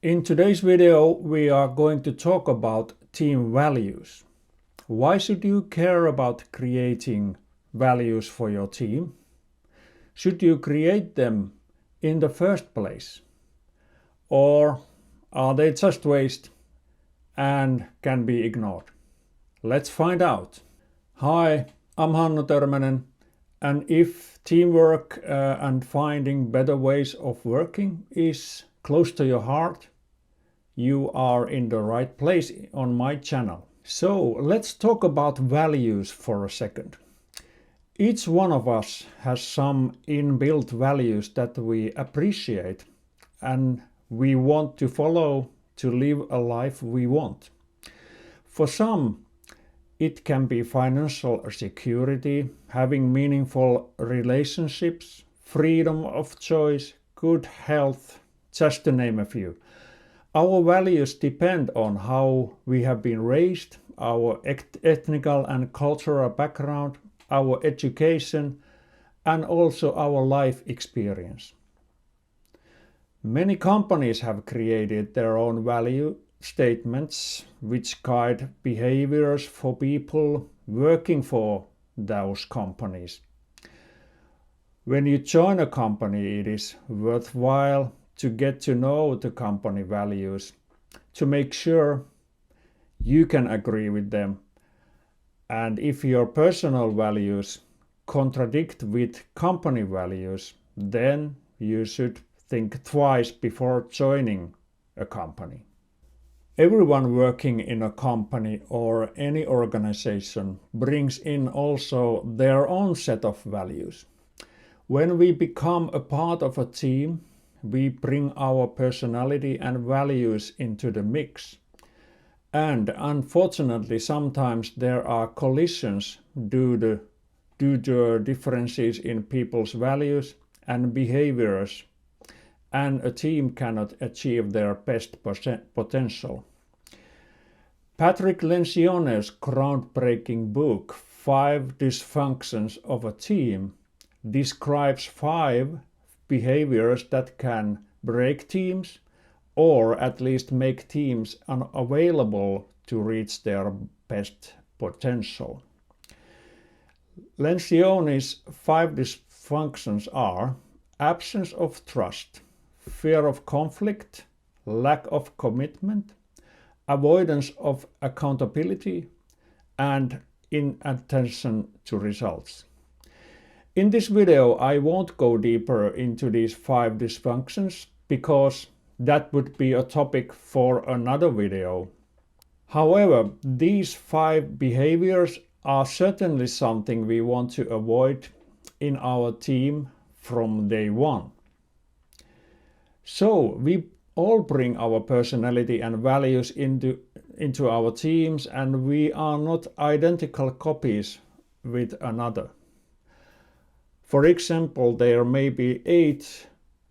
In today's video, we are going to talk about team values. Why should you care about creating values for your team? Should you create them in the first place? Or are they just waste and can be ignored? Let's find out. Hi, I'm Hannu Törmänen, and if teamwork and finding better ways of working is close to your heart, you are in the right place on my channel. So let's talk about values for a second. Each one of us has some inbuilt values that we appreciate and we want to follow to live a life we want. For some, it can be financial security, having meaningful relationships, freedom of choice, good health, just to name a few. Our values depend on how we have been raised, our ethnical and cultural background, our education, and also our life experience. Many companies have created their own value statements which guide behaviors for people working for those companies. When you join a company, it is worthwhile to get to know the company values to make sure you can agree with them. And if your personal values contradict with company values, then you should think twice before joining a company. Everyone working in a company or any organization brings in also their own set of values. When we become a part of a team, we bring our personality and values into the mix. And unfortunately, sometimes there are collisions due to differences in people's values and behaviors, and a team cannot achieve their best potential. Patrick Lencioni's groundbreaking book, 5 Dysfunctions of a Team, describes 5 behaviors that can break teams or at least make teams unavailable to reach their best potential. Lencioni's 5 dysfunctions are absence of trust, fear of conflict, lack of commitment, avoidance of accountability, and inattention to results. In this video, I won't go deeper into these 5 dysfunctions because that would be a topic for another video. However, these 5 behaviors are certainly something we want to avoid in our team from day one. So we all bring our personality and values into our teams, and we are not identical copies with another. For example, there may be 8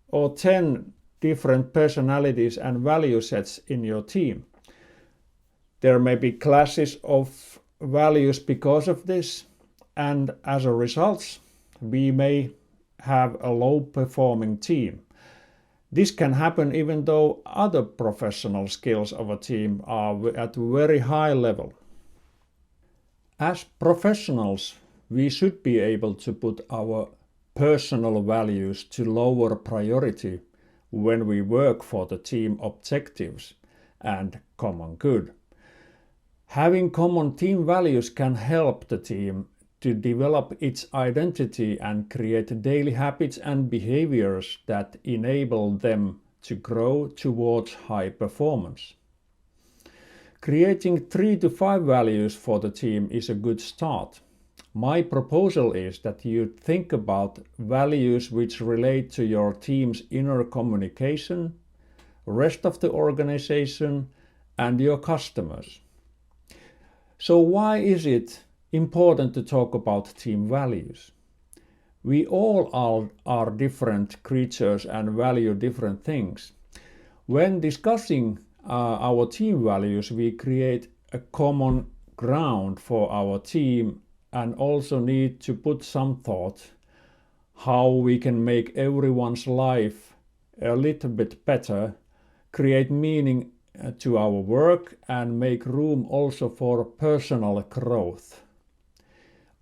or 10 different personalities and value sets in your team. There may be clashes of values because of this, and as a result, we may have a low-performing team. This can happen even though other professional skills of a team are at a very high level. As professionals, we should be able to put our personal values to lower priority when we work for the team objectives and common good. Having common team values can help the team to develop its identity and create daily habits and behaviors that enable them to grow towards high performance. Creating 3 to 5 values for the team is a good start. My proposal is that you think about values which relate to your team's inner communication, rest of the organization, and your customers. So why is it important to talk about team values? We all are different creatures and value different things. When discussing our team values, we create a common ground for our team and also need to put some thought how we can make everyone's life a little bit better create meaning to our work and make room also for personal growth.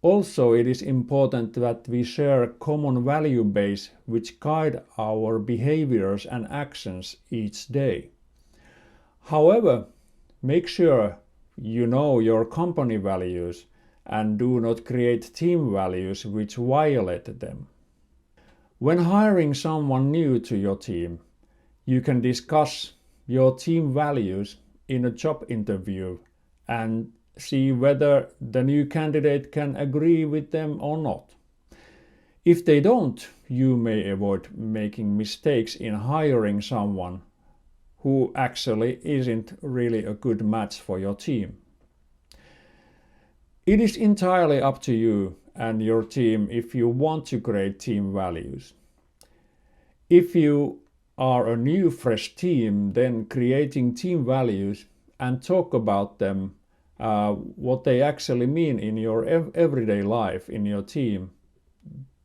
Also, it is important that we share a common value base which guide our behaviors and actions each day. However, make sure you know your company values and do not create team values which violate them. When hiring someone new to your team, you can discuss your team values in a job interview and see whether the new candidate can agree with them or not. If they don't, you may avoid making mistakes in hiring someone who actually isn't really a good match for your team. It is entirely up to you and your team if you want to create team values. If you are a new fresh team, then creating team values and talk about them, what they actually mean in your everyday life in your team,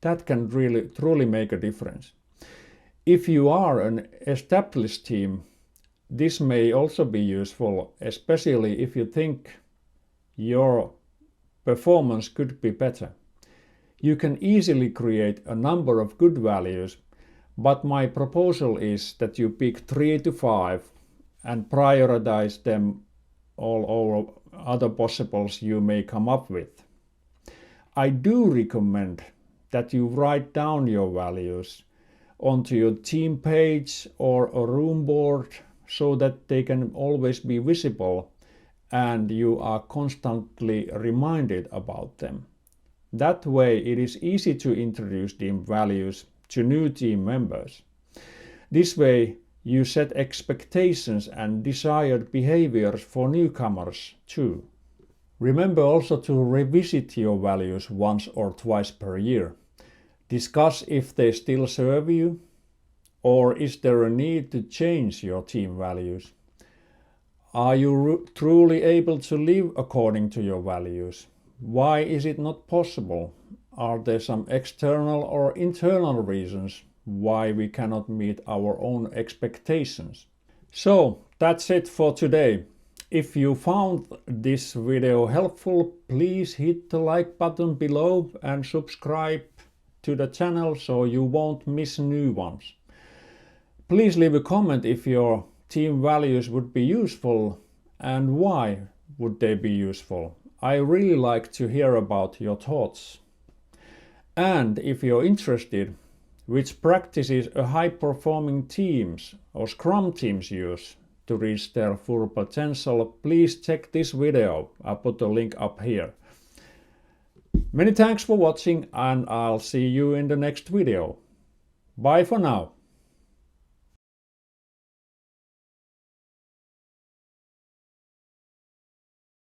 that can really truly make a difference. If you are an established team, this may also be useful, especially if you think your performance could be better. You can easily create a number of good values, but my proposal is that you pick 3 to 5 and prioritize them all over other possibles you may come up with. I do recommend that you write down your values onto your team page or a room board so that they can always be visible and you are constantly reminded about them. That way it is easy to introduce team values to new team members. This way you set expectations and desired behaviors for newcomers too. Remember also to revisit your values once or twice per year. Discuss if they still serve you, or is there a need to change your team values? Are you truly able to live according to your values? Why is it not possible? Are there some external or internal reasons why we cannot meet our own expectations? So that's it for today. If you found this video helpful, please hit the like button below and subscribe to the channel so you won't miss new ones. Please leave a comment if your team values would be useful and why would they be useful. I really like to hear about your thoughts. And if you're interested, which practices a high-performing teams or Scrum teams use to reach their full potential, please check this video. I'll put the link up here. Many thanks for watching and I'll see you in the next video. Bye for now.